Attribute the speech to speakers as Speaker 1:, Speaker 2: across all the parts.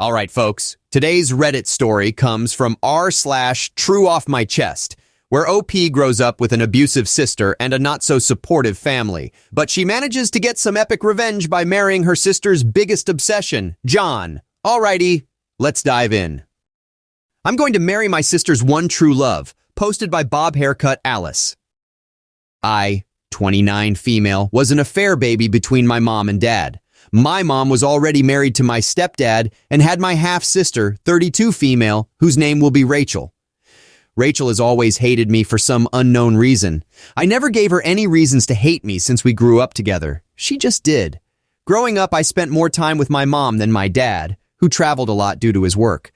Speaker 1: All right, folks. Today's Reddit story comes from r/TrueOffMyChest, where OP grows up with an abusive sister and a not-so-supportive family. But she manages to get some epic revenge by marrying her sister's biggest obsession, John. Alrighty, let's dive in. I'm going to marry my sister's one true love, posted by Bob Haircut Alice. I, 29 female, was an affair baby between my mom and dad. My mom was already married to my stepdad and had my half-sister, 32 female, whose name will be Rachel. Rachel has always hated me for some unknown reason. I never gave her any reasons to hate me since we grew up together. She just did. Growing up, I spent more time with my mom than my dad, who traveled a lot due to his work.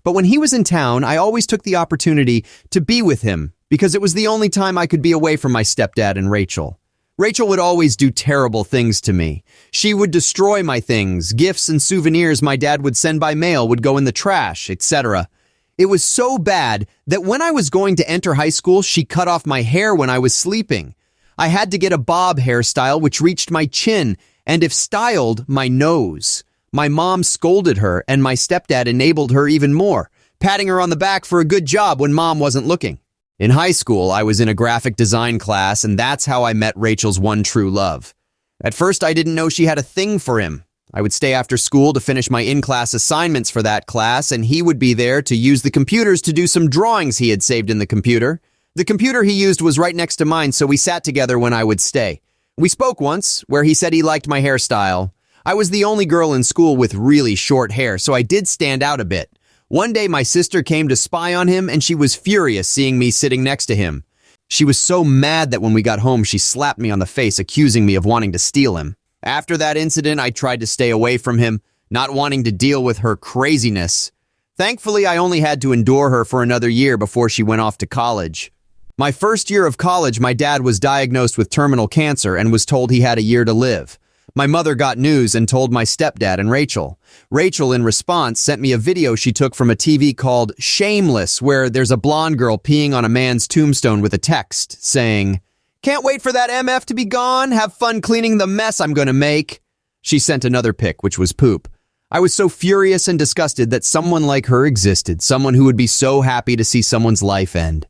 Speaker 1: But when he was in town, I always took the opportunity to be with him because it was the only time I could be away from my stepdad and Rachel. Rachel would always do terrible things to me. She would destroy my things. Gifts and souvenirs my dad would send by mail would go in the trash, etc. It was so bad that when I was going to enter high school, she cut off my hair when I was sleeping. I had to get a bob hairstyle which reached my chin, and if styled, my nose. My mom scolded her, and my stepdad enabled her even more, patting her on the back for a good job when mom wasn't looking. In high school, I was in a graphic design class, and that's how I met Rachel's one true love. At first, I didn't know she had a thing for him. I would stay after school to finish my in-class assignments for that class, and he would be there to use the computers to do some drawings he had saved in the computer. The computer he used was right next to mine, so we sat together when I would stay. We spoke once, where he said he liked my hairstyle. I was the only girl in school with really short hair, so I did stand out a bit. One day, my sister came to spy on him, and she was furious seeing me sitting next to him. She was so mad that when we got home, she slapped me on the face, accusing me of wanting to steal him. After that incident, I tried to stay away from him, not wanting to deal with her craziness. Thankfully, I only had to endure her for another year before she went off to college. My first year of college, my dad was diagnosed with terminal cancer and was told he had a year to live. My mother got news and told my stepdad and Rachel. Rachel, in response, sent me a video she took from a TV called Shameless, where there's a blonde girl peeing on a man's tombstone with a text saying, "Can't wait for that MF to be gone. Have fun cleaning the mess I'm gonna make." She sent another pic, which was poop. I was so furious and disgusted that someone like her existed, someone who would be so happy to see someone's life end.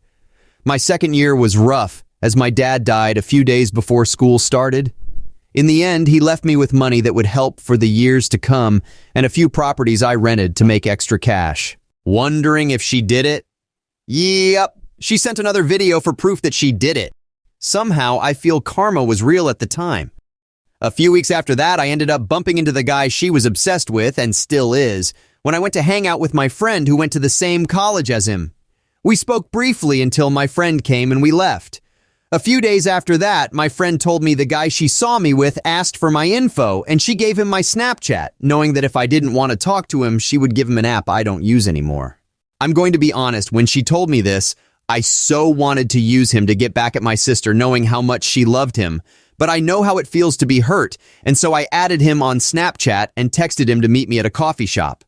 Speaker 1: My second year was rough, as my dad died a few days before school started. In the end, he left me with money that would help for the years to come and a few properties I rented to make extra cash. Wondering if she did it? Yep, she sent another video for proof that she did it. Somehow, I feel karma was real at the time. A few weeks after that, I ended up bumping into the guy she was obsessed with and still is when I went to hang out with my friend who went to the same college as him. We spoke briefly until my friend came and we left. A few days after that, my friend told me the guy she saw me with asked for my info, and she gave him my Snapchat, knowing that if I didn't want to talk to him, she would give him an app I don't use anymore. I'm going to be honest, when she told me this, I so wanted to use him to get back at my sister, knowing how much she loved him. But I know how it feels to be hurt, and so I added him on Snapchat and texted him to meet me at a coffee shop.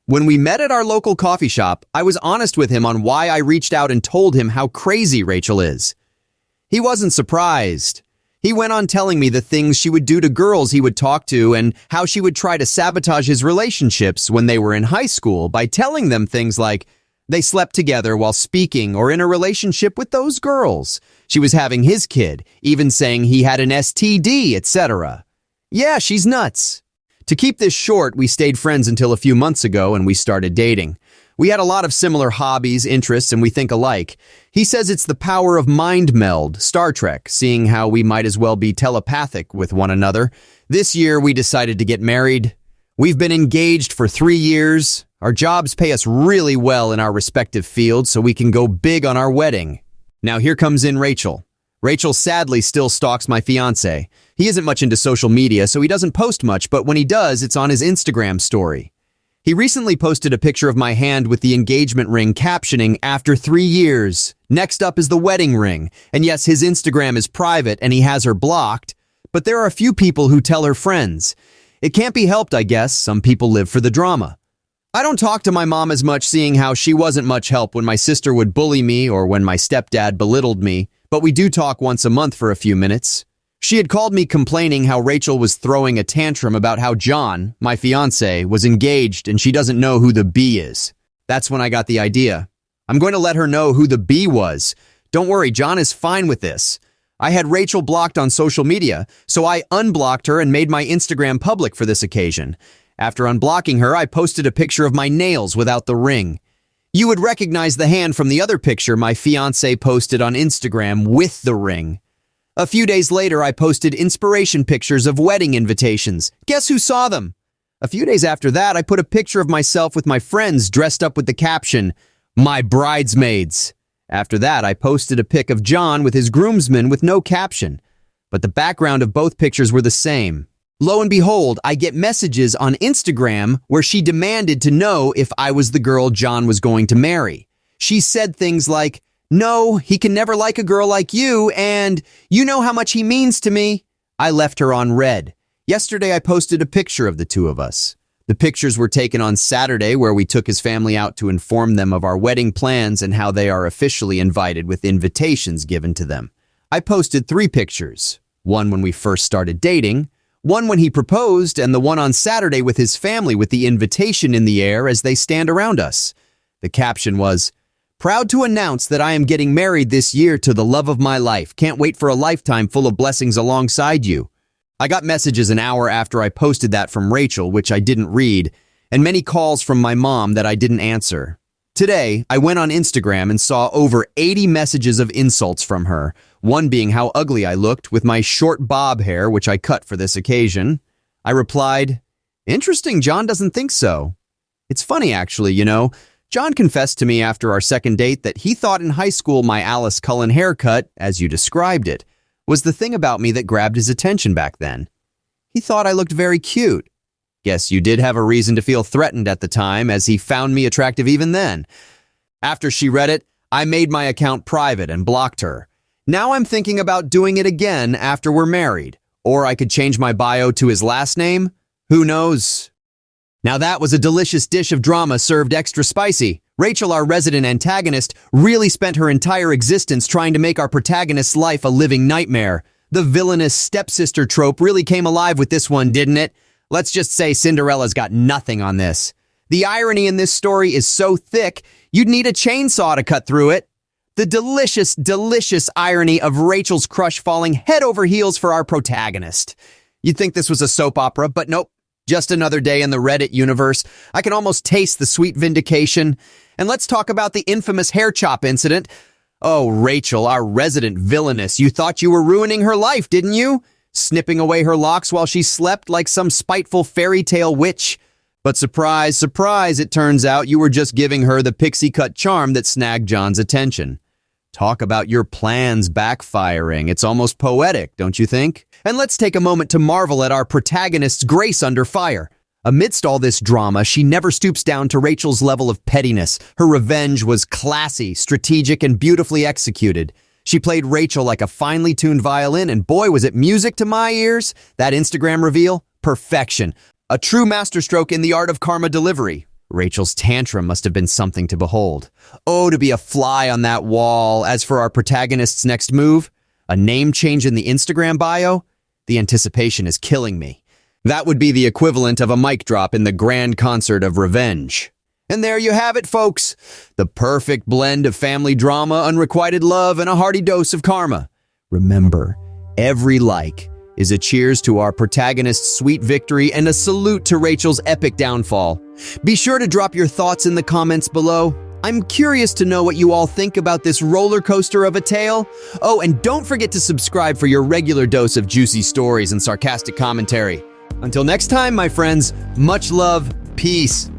Speaker 1: When we met at our local coffee shop, I was honest with him on why I reached out and told him how crazy Rachel is. He wasn't surprised. He went on telling me the things she would do to girls he would talk to and how she would try to sabotage his relationships when they were in high school by telling them things like they slept together while speaking or in a relationship with those girls. She was having his kid, even saying he had an STD, etc. Yeah, she's nuts. To keep this short, we stayed friends until a few months ago and we started dating. We had a lot of similar hobbies, interests, and we think alike. He says it's the power of mind meld, Star Trek, seeing how we might as well be telepathic with one another. This year, we decided to get married. We've been engaged for 3 years. Our jobs pay us really well in our respective fields, so we can go big on our wedding. Now here comes in Rachel. Rachel sadly still stalks my fiancé. He isn't much into social media, so he doesn't post much, but when he does, it's on his Instagram story. He recently posted a picture of my hand with the engagement ring captioning, "After 3 years. Next up is the wedding ring." And yes, his Instagram is private and he has her blocked, but there are a few people who tell her friends. It can't be helped, I guess. Some people live for the drama. I don't talk to my mom as much, seeing how she wasn't much help when my sister would bully me or when my stepdad belittled me, but we do talk once a month for a few minutes. She had called me complaining how Rachel was throwing a tantrum about how John, my fiance, was engaged and she doesn't know who the B is. That's when I got the idea. I'm going to let her know who the B was. Don't worry, John is fine with this. I had Rachel blocked on social media, so I unblocked her and made my Instagram public for this occasion. After unblocking her, I posted a picture of my nails without the ring. You would recognize the hand from the other picture my fiance posted on Instagram with the ring. A few days later, I posted inspiration pictures of wedding invitations. Guess who saw them? A few days after that, I put a picture of myself with my friends dressed up with the caption, "My bridesmaids." After that, I posted a pic of John with his groomsmen with no caption, but the background of both pictures were the same. Lo and behold, I get messages on Instagram where she demanded to know if I was the girl John was going to marry. She said things like, "No, he can never like a girl like you, and you know how much he means to me." I left her on red. Yesterday, I posted a picture of the two of us. The pictures were taken on Saturday, where we took his family out to inform them of our wedding plans and how they are officially invited with invitations given to them. I posted 3 pictures, one when we first started dating, one when he proposed, and the one on Saturday with his family with the invitation in the air as they stand around us. The caption was, "Proud to announce that I am getting married this year to the love of my life. Can't wait for a lifetime full of blessings alongside you." I got messages an hour after I posted that from Rachel, which I didn't read, and many calls from my mom that I didn't answer. Today, I went on Instagram and saw over 80 messages of insults from her, one being how ugly I looked with my short bob hair, which I cut for this occasion. I replied, "Interesting, John doesn't think so." It's funny, actually, you know. John confessed to me after our second date that he thought in high school my Alice Cullen haircut, as you described it, was the thing about me that grabbed his attention back then. He thought I looked very cute. Guess you did have a reason to feel threatened at the time, as he found me attractive even then. After she read it, I made my account private and blocked her. Now I'm thinking about doing it again after we're married. Or I could change my bio to his last name. Who knows? Now that was a delicious dish of drama served extra spicy. Rachel, our resident antagonist, really spent her entire existence trying to make our protagonist's life a living nightmare. The villainous stepsister trope really came alive with this one, didn't it? Let's just say Cinderella's got nothing on this. The irony in this story is so thick, you'd need a chainsaw to cut through it. The delicious, delicious irony of Rachel's crush falling head over heels for our protagonist. You'd think this was a soap opera, but nope. Just another day in the Reddit universe. I can almost taste the sweet vindication. And let's talk about the infamous hair chop incident. Oh, Rachel, our resident villainess, you thought you were ruining her life, didn't you? Snipping away her locks while she slept like some spiteful fairy tale witch. But surprise, surprise, it turns out you were just giving her the pixie cut charm that snagged John's attention. Talk about your plans backfiring. It's almost poetic, don't you think? And let's take a moment to marvel at our protagonist's grace under fire. Amidst all this drama, she never stoops down to Rachel's level of pettiness. Her revenge was classy, strategic, and beautifully executed. She played Rachel like a finely tuned violin, and boy, was it music to my ears. That Instagram reveal, perfection. A true masterstroke in the art of karma delivery. Rachel's tantrum must have been something to behold. Oh, to be a fly on that wall. As for our protagonist's next move, a name change in the Instagram bio, the anticipation is killing me. That would be the equivalent of a mic drop in the grand concert of revenge. And there you have it, folks. The perfect blend of family drama, unrequited love, and a hearty dose of karma. Remember, every like is a cheers to our protagonist's sweet victory and a salute to Rachel's epic downfall. Be sure to drop your thoughts in the comments below. I'm curious to know what you all think about this roller coaster of a tale. Oh, and don't forget to subscribe for your regular dose of juicy stories and sarcastic commentary. Until next time, my friends, much love, peace.